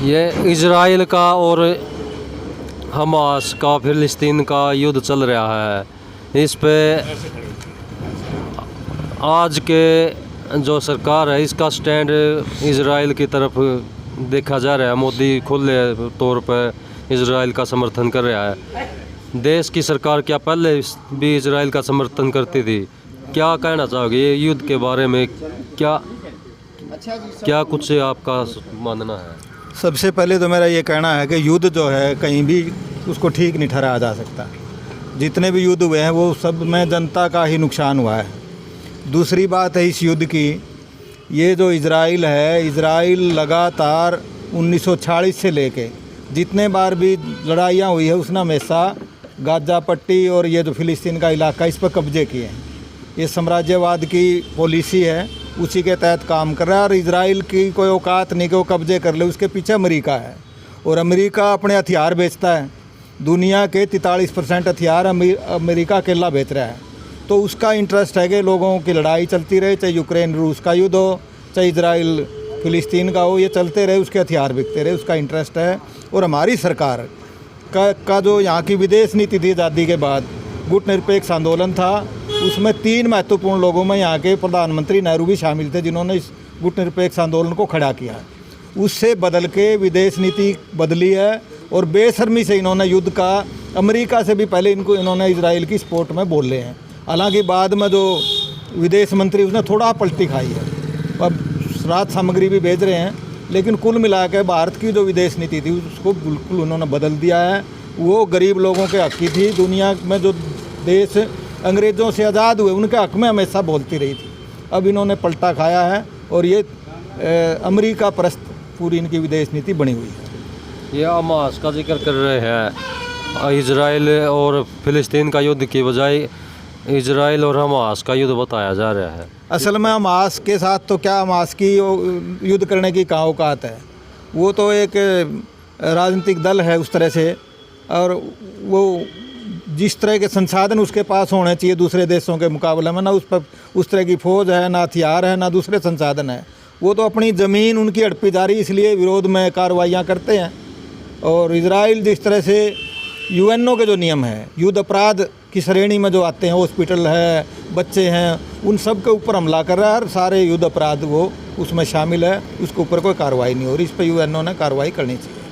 ये इजराइल का और हमास का फिलिस्तीन का युद्ध चल रहा है। इस पे आज के जो सरकार है इसका स्टैंड इजराइल की तरफ देखा जा रहा है। मोदी खुले तौर पर इजराइल का समर्थन कर रहा है। देश की सरकार क्या पहले भी इजराइल का समर्थन करती थी? क्या कहना चाहोगे ये युद्ध के बारे में? क्या कुछ आपका मानना है? सबसे पहले तो मेरा ये कहना है कि युद्ध जो है कहीं भी उसको ठीक नहीं ठहराया जा सकता। जितने भी युद्ध हुए हैं वो सब में जनता का ही नुकसान हुआ है। दूसरी बात है इस युद्ध की, ये जो इजराइल है, इजराइल लगातार 1946 से लेके जितने बार भी लड़ाइयाँ हुई है उसने हमेशा गाजा पट्टी और ये जो फिलिस्तीन का इलाका इस पर कब्जे किए हैं। ये साम्राज्यवाद की पॉलिसी है, उसी के तहत काम कर रहा है। और इजराइल की कोई औकात नहीं कि वो कब्जे कर ले, उसके पीछे अमेरिका है और अमेरिका अपने हथियार बेचता है। दुनिया के 43% हथियार अमेरिका अकेला बेच रहा है। तो उसका इंटरेस्ट है कि लोगों की लड़ाई चलती रहे, चाहे यूक्रेन रूस का युद्ध हो, चाहे इजराइल फिलिस्तीन का हो, ये चलते रहे, उसके हथियार बिकते रहे, उसका इंटरेस्ट है। और हमारी सरकार का जो यहाँ की विदेश नीति थी आज़ादी के बाद, गुटनिरपेक्ष आंदोलन था, उसमें 3 महत्वपूर्ण लोगों में यहाँ के प्रधानमंत्री नेहरू भी शामिल थे जिन्होंने इस गुटनिरपेक्ष आंदोलन को खड़ा किया। उससे बदल के विदेश नीति बदली है और बेशर्मी से इन्होंने युद्ध का अमेरिका से भी पहले इन्होंने इजराइल की सपोर्ट में बोले हैं। हालांकि बाद में जो विदेश मंत्री उसने थोड़ा पलटी खाई है, अब राहत सामग्री भी भेज रहे हैं, लेकिन कुल मिला के भारत की जो विदेश नीति थी उसको बिल्कुल उन्होंने बदल दिया है। वो गरीब लोगों के हक की थी। दुनिया में जो देश अंग्रेज़ों से आज़ाद हुए उनके हक में हमेशा बोलती रही थी। अब इन्होंने पलटा खाया है और ये अमेरिका परस्त पूरी इनकी विदेश नीति बनी हुई है। ये हमास का जिक्र कर रहे हैं। इजराइल और फिलिस्तीन का युद्ध की बजाय इजराइल और हमास का युद्ध बताया जा रहा है। असल में हमास के साथ तो क्या हमास की युद्ध करने की कहाँ औकात है। वो तो एक राजनीतिक दल है उस तरह से, और वो जिस तरह के संसाधन उसके पास होने चाहिए दूसरे देशों के मुकाबले में, ना उस पर उस तरह की फ़ौज है, ना हथियार है, ना दूसरे संसाधन है। वो तो अपनी ज़मीन उनकी हड़पी जा रही, इसलिए विरोध में कार्रवाइयाँ करते हैं। और इजराइल जिस तरह से यूएनओ के जो नियम है, युद्ध अपराध की श्रेणी में जो आते हैं, हॉस्पिटल है, बच्चे हैं, उन सब के ऊपर हमला कर रहा है और सारे युद्ध अपराध वो उसमें शामिल है। उसके ऊपर कोई कार्रवाई नहीं हो रही। इस पर यूएनओ ने कार्रवाई करनी चाहिए।